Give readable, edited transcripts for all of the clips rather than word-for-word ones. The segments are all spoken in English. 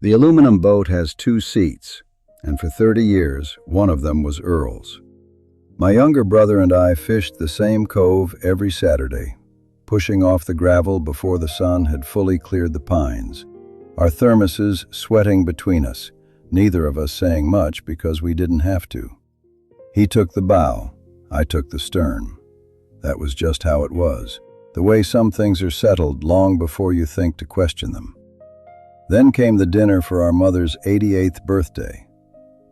The aluminum boat has two seats, and for 30 years, one of them was Earl's. My younger brother and I fished the same cove every Saturday, pushing off the gravel before the sun had fully cleared the pines, our thermoses sweating between us, neither of us saying much because we didn't have to. He took the bow, I took the stern. That was just how it was, the way some things are settled long before you think to question them. Then came the dinner for our mother's 88th birthday.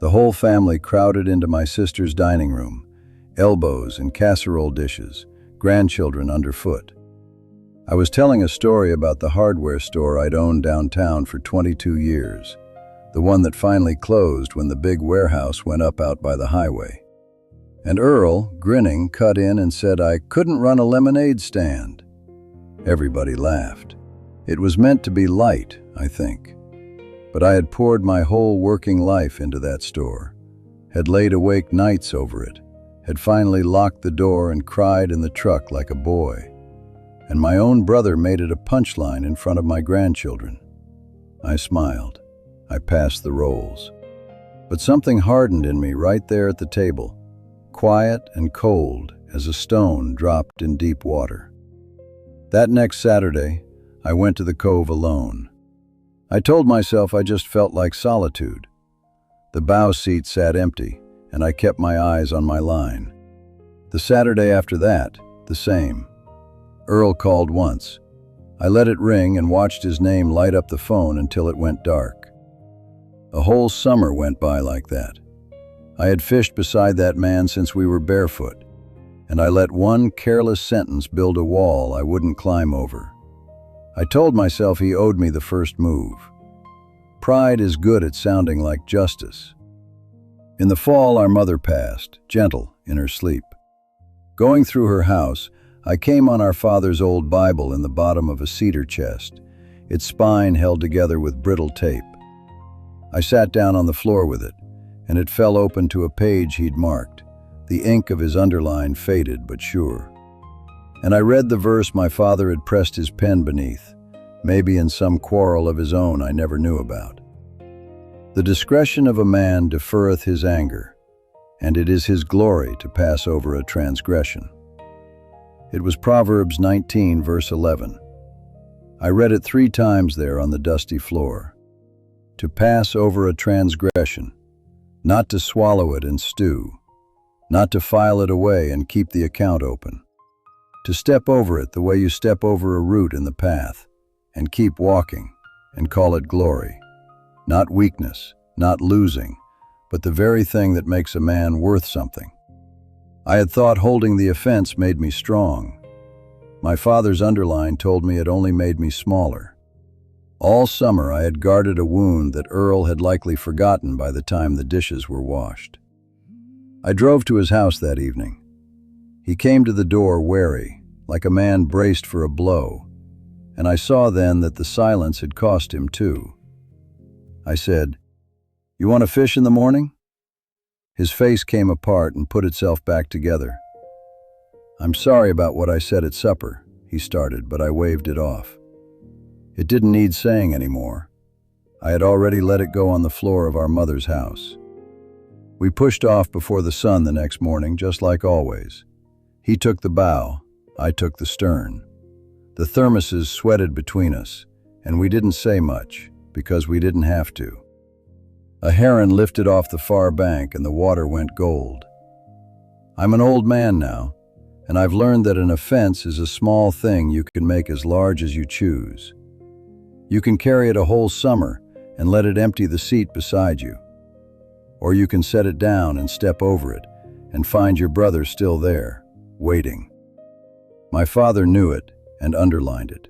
The whole family crowded into my sister's dining room, elbows and casserole dishes, grandchildren underfoot. I was telling a story about the hardware store I'd owned downtown for 22 years, the one that finally closed when the big warehouse went up out by the highway. And Earl, grinning, cut in and said I couldn't run a lemonade stand. Everybody laughed. It was meant to be light, I think. But I had poured my whole working life into that store, had laid awake nights over it, had finally locked the door and cried in the truck like a boy. And my own brother made it a punchline in front of my grandchildren. I smiled. I passed the rolls. But something hardened in me right there at the table, quiet and cold as a stone dropped in deep water. That next Saturday, I went to the cove alone. I told myself I just felt like solitude. The bow seat sat empty, and I kept my eyes on my line. The Saturday after that, the same. Earl called once. I let it ring and watched his name light up the phone until it went dark. A whole summer went by like that. I had fished beside that man since we were barefoot, and I let one careless sentence build a wall I wouldn't climb over. I told myself he owed me the first move. Pride is good at sounding like justice. In the fall, our mother passed, gentle in her sleep. Going through her house, I came on our father's old Bible in the bottom of a cedar chest, its spine held together with brittle tape. I sat down on the floor with it, and it fell open to a page he'd marked. The ink of his underline faded but sure. And I read the verse my father had pressed his pen beneath, maybe in some quarrel of his own I never knew about. The discretion of a man deferreth his anger, and it is his glory to pass over a transgression. It was Proverbs 19, verse 11. I read it 3 times there on the dusty floor. To pass over a transgression, not to swallow it and stew, not to file it away and keep the account open. To step over it the way you step over a root in the path, and keep walking, and call it glory. Not weakness, not losing, but the very thing that makes a man worth something. I had thought holding the offense made me strong. My father's underline told me it only made me smaller. All summer I had guarded a wound that Earl had likely forgotten by the time the dishes were washed. I drove to his house that evening. He came to the door wary, like a man braced for a blow, and I saw then that the silence had cost him too. I said, "You want to fish in the morning?" His face came apart and put itself back together. "I'm sorry about what I said at supper," he started, but I waved it off. It didn't need saying anymore. I had already let it go on the floor of our mother's house. We pushed off before the sun the next morning, just like always. He took the bow, I took the stern. The thermoses sweated between us, and we didn't say much, because we didn't have to. A heron lifted off the far bank and the water went gold. I'm an old man now, and I've learned that an offense is a small thing you can make as large as you choose. You can carry it a whole summer and let it empty the seat beside you. Or you can set it down and step over it and find your brother still there, waiting. My father knew it and underlined it.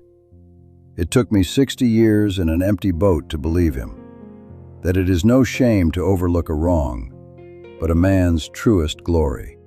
It took me 60 years and an empty boat to believe him, that it is no shame to overlook a wrong, but a man's truest glory.